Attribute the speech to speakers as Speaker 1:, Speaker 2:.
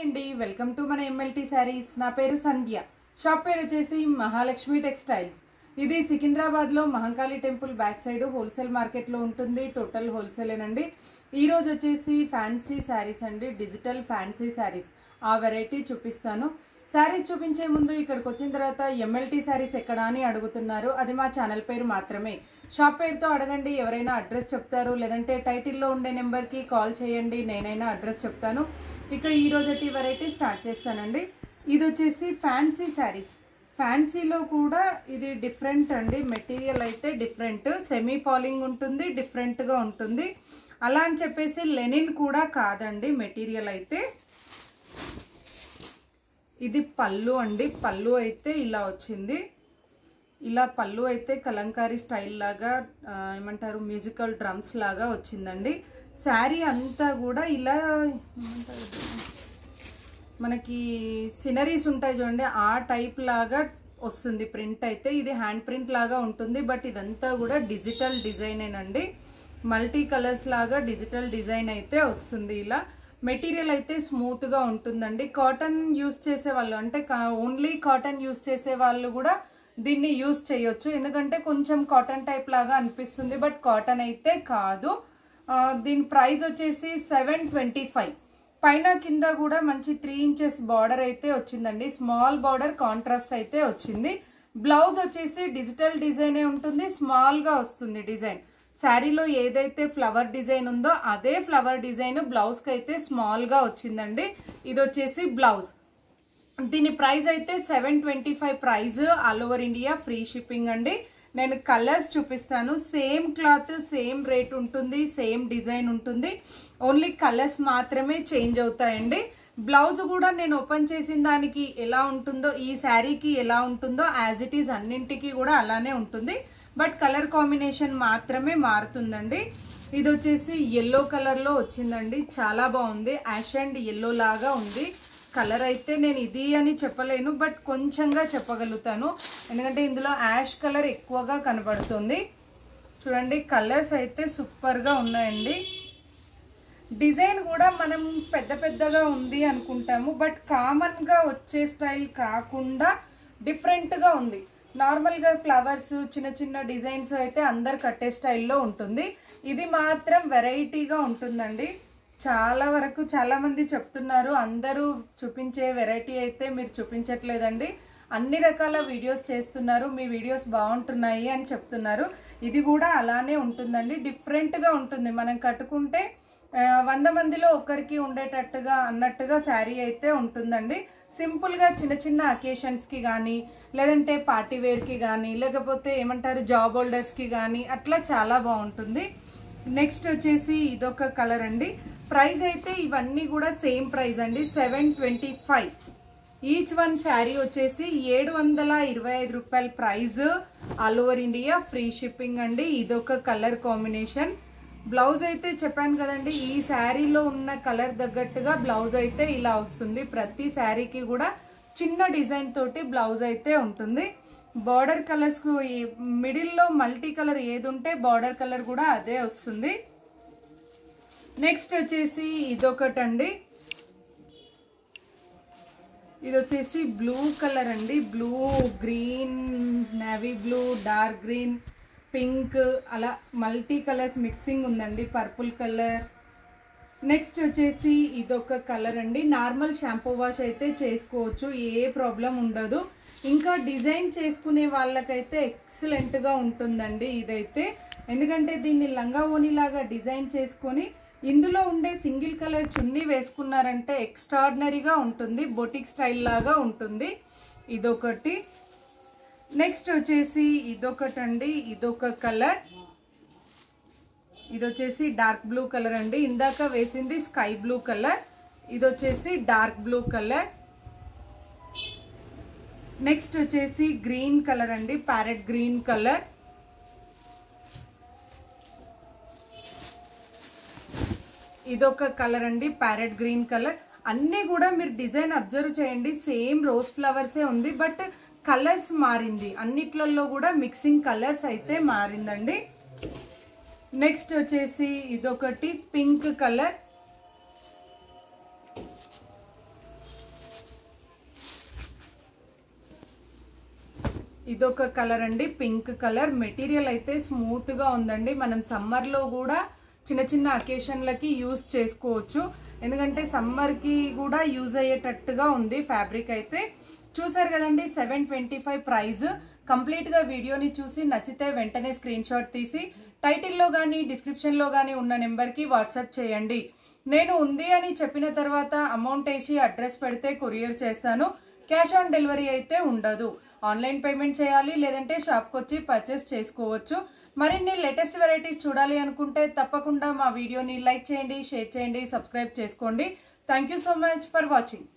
Speaker 1: అండి welcome to మన MLT saris. నా పేరు సంధ్య. షాప్ పేరు వచ్చేసి మహాలక్ష్మి టెక్స్టైల్స్. ఇది సికింద్రాబాద్లో Mahankali temple back side wholesale మార్కెట్లో ఉంటుంది. టోటల్ హోల్సేలేనండి. ఈరోజు వచ్చేసి ఫ్యాన్సీ శారీస్ అండి, డిజిటల్ ఫ్యాన్సీ శారీస్. ఆ వెరైటీ చూపిస్తాను. శారీస్ చూపించే ముందు ఇక్కడికి వచ్చిన తర్వాత ఎంఎల్టీ శారీస్ ఎక్కడ అని అడుగుతున్నారు. అది మా ఛానల్ పేరు మాత్రమే. షాప్ పేరుతో అడగండి, ఎవరైనా అడ్రస్ చెప్తారు. లేదంటే టైటిల్లో ఉండే నెంబర్కి కాల్ చేయండి, నేనైనా అడ్రస్ చెప్తాను. ఇక ఈ రోజటి వెరైటీ స్టార్ట్ చేస్తానండి. ఇది వచ్చేసి ఫ్యాన్సీ శారీస్. ఫ్యాన్సీలో కూడా ఇది డిఫరెంట్ అండి. మెటీరియల్ అయితే డిఫరెంట్, సెమీ ఫాలింగ్ ఉంటుంది, డిఫరెంట్గా ఉంటుంది. అలా అని చెప్పేసి లెనిన్ కూడా కాదండి. మెటీరియల్ అయితే ఇది పళ్ళు అండి. పళ్ళు అయితే ఇలా వచ్చింది. ఇలా పళ్ళు అయితే కలంకారీ స్టైల్ లాగా ఏమంటారు, మ్యూజికల్ డ్రమ్స్ లాగా వచ్చిందండి. శారీ అంతా కూడా ఇలా మనకి సినరీస్ ఉంటాయి చూడండి, ఆ టైప్ లాగా వస్తుంది ప్రింట్ అయితే. ఇది హ్యాండ్ ప్రింట్ లాగా ఉంటుంది, బట్ ఇదంతా కూడా డిజిటల్ డిజైనేనండి. మల్టీ కలర్స్ లాగా డిజిటల్ డిజైన్ అయితే వస్తుంది. ఇలా మెటీరియల్ అయితే స్మూత్గా ఉంటుందండి. కాటన్ యూస్ చేసే వాళ్ళు, అంటే ఓన్లీ కాటన్ యూస్ చేసే వాళ్ళు కూడా దీన్ని యూస్ చేయొచ్చు. ఎందుకంటే కొంచెం కాటన్ టైప్ లాగా అనిపిస్తుంది, బట్ కాటన్ అయితే కాదు. దీని ప్రైస్ వచ్చేసి 725. పైన కింద కూడా మంచి 3 ఇంచెస్ బార్డర్ అయితే వచ్చిందండి. స్మాల్ బార్డర్ కాంట్రాస్ట్ అయితే వచ్చింది. బ్లౌజ్ వచ్చేసి డిజిటల్ డిజైనే ఉంటుంది, స్మాల్గా వస్తుంది డిజైన్. శారీలో ఏదైతే ఫ్లవర్ డిజైన్ ఉందో అదే ఫ్లవర్ డిజైన్ బ్లౌజ్కి అయితే స్మాల్గా వచ్చిందండి. ఇది వచ్చేసి బ్లౌజ్. దీని ప్రైస్ అయితే 725 prize. All over India free shipping అండి. నేను కలర్స్ చూపిస్తాను. సేమ్ క్లాత్, సేమ్ రేట్ ఉంటుంది, సేమ్ డిజైన్ ఉంటుంది. ఓన్లీ కలర్స్ మాత్రమే చేంజ్ అవుతాయండి. బ్లౌజ్ కూడా నేను ఓపెన్ చేసిన దానికి ఎలా ఉంటుందో, ఈ శారీకి ఎలా ఉంటుందో యాజ్ ఇట్ ఈజ్ అన్నింటికి కూడా అలానే ఉంటుంది. బట్ కలర్ కాంబినేషన్ మాత్రమే మారుతుందండి. ఇది వచ్చేసి ఎల్లో కలర్లో వచ్చిందండి. చాలా బాగుంది. యాష్ అండ్ ఎల్లో లాగా ఉంది. కలర్ అయితే నేను ఇది అని చెప్పలేను, బట్ కొంచెంగా చెప్పగలుగుతాను. ఎందుకంటే ఇందులో యాష్ కలర్ ఎక్కువగా కనబడుతుంది. చూడండి, కలర్స్ అయితే సూపర్గా ఉన్నాయండి. డిజైన్ కూడా మనం పెద్ద పెద్దగా ఉంది అనుకుంటాము, బట్ కామన్గా వచ్చే స్టైల్ కాకుండా డిఫరెంట్గా ఉంది. నార్మల్గా ఫ్లవర్స్, చిన్న చిన్న డిజైన్స్ అయితే అందరు కట్టే స్టైల్లో ఉంటుంది. ఇది మాత్రం వెరైటీగా ఉంటుందండి. చాలా వరకు చాలామంది చెప్తున్నారు, అందరూ చూపించే వెరైటీ అయితే మీరు చూపించట్లేదండి, అన్ని రకాల వీడియోస్ చేస్తున్నారు, మీ వీడియోస్ బాగుంటున్నాయి అని చెప్తున్నారు. ఇది కూడా అలానే ఉంటుందండి. డిఫరెంట్గా ఉంటుంది. మనం కట్టుకుంటే 100 మందిలో ఒకరికి ఉండేటట్టుగా అన్నట్టుగా శారీ అయితే ఉంటుందండి. సింపుల్గా చిన్న చిన్న అకేషన్స్కి కానీ, లేదంటే పార్టీ వేర్కి కానీ, లేకపోతే ఏమంటారు జాబ్ హోల్డర్స్కి కానీ అట్లా చాలా బాగుంటుంది. నెక్స్ట్ వచ్చేసి ఇదొక కలర్ అండి. ప్రైస్ అయితే ఇవన్నీ కూడా సేమ్ ప్రైస్ అండి, 725. ఈచ్ వన్ శారీ వచ్చేసి 725 రూపాయల prize. All over India free shipping అండి. ఇదొక కలర్ కాంబినేషన్. బ్లౌజ్ అయితే చెప్పాను కదండి, ఈ శారీలో ఉన్న కలర్ తగ్గట్టుగా బ్లౌజ్ అయితే ఇలా వస్తుంది. ప్రతి శారీకి కూడా చిన్న డిజైన్ తోటి బ్లౌజ్ అయితే ఉంటుంది. బార్డర్ కలర్స్ మిడిల్లో మల్టీ కలర్ ఏది ఉంటే బార్డర్ కలర్ కూడా అదే వస్తుంది. నెక్స్ట్ వచ్చేసి ఇదొకటండి. ఇది వచ్చేసి బ్లూ కలర్ అండి. Blue, green, navy blue, dark green, pink, అలా మల్టీ కలర్స్ మిక్సింగ్ ఉందండి. Purple colour. నెక్స్ట్ వచ్చేసి ఇదొక కలర్ అండి. నార్మల్ షాంపూ వాష్ అయితే చేసుకోవచ్చు, ఏ ప్రాబ్లం ఉండదు. ఇంకా డిజైన్ చేసుకునే వాళ్ళకైతే ఎక్సలెంట్గా ఉంటుందండి ఇదైతే. ఎందుకంటే దీన్ని లంగా ఓణిలాగా డిజైన్ చేసుకొని ఇందులో ఉండే సింగిల్ కలర్ చున్నీ వేసుకున్నారంటే ఎక్స్ట్రాడినరీగా ఉంటుంది, బొటిక్ స్టైల్ లాగా ఉంటుంది. ఇదొకటి. నెక్స్ట్ వచ్చేసి ఇదొకటండి. ఇదొక కలర్. ఇది వచ్చేసి డార్క్ బ్లూ కలర్ అండి. ఇందాక వేసింది స్కై బ్లూ కలర్. ఇది వచ్చేసి డార్క్ బ్లూ కలర్. నెక్స్ట్ వచ్చేసి గ్రీన్ కలర్ అండి, ప్యారెట్ గ్రీన్ కలర్. ఇదొక కలర్ అండి, ప్యారెట్ గ్రీన్ కలర్. అన్నీ కూడా మీరు డిజైన్ అబ్జర్వ్ చేయండి, సేమ్ రోజ్ ఫ్లవర్సే ఉంది, బట్ కలర్స్ మారింది. అన్నిట్లలో కూడా మిక్సింగ్ కలర్స్ అయితే మారిందండి. నెక్స్ట్ వచ్చేసి ఇదొకటి పింక్ కలర్. ఇదొక కలర్ అండి, పింక్ కలర్. మెటీరియల్ అయితే స్మూత్ గా ఉందండి. మనం సమ్మర్ లో కూడా చిన్న చిన్న అకేషన్లకి యూజ్ చేసుకోవచ్చు, ఎందుకంటే సమ్మర్ కి కూడా యూజ్ అయ్యేటట్టుగా ఉంది ఫ్యాబ్రిక్ అయితే. చూసారు కదండి 725 ప్రైస్. కంప్లీట్ గా వీడియోని చూసి నచ్చితే వెంటనే స్క్రీన్ షాట్ తీసి టైటిల్లో గానీ డిస్క్రిప్షన్ లో గానీ ఉన్న నెంబర్ కి వాట్సాప్ చేయండి. నేను ఉంది అని చెప్పిన తర్వాత అమౌంట్ వేసి అడ్రస్ పెడితే కొరియర్ చేస్తాను. క్యాష్ ఆన్ డెలివరీ అయితే ఉండదు. ఆన్లైన్ పేమెంట్ చేయాలి, లేదంటే షాప్కి వచ్చి పర్చేస్ చేసుకోవచ్చు. మరిన్ని లేటెస్ట్ వెరైటీస్ చూడాలి అనుకుంటే తప్పకుండా మా వీడియోని లైక్ చేయండి, షేర్ చేయండి, సబ్స్క్రైబ్ చేసుకోండి. Thank you so much for watching.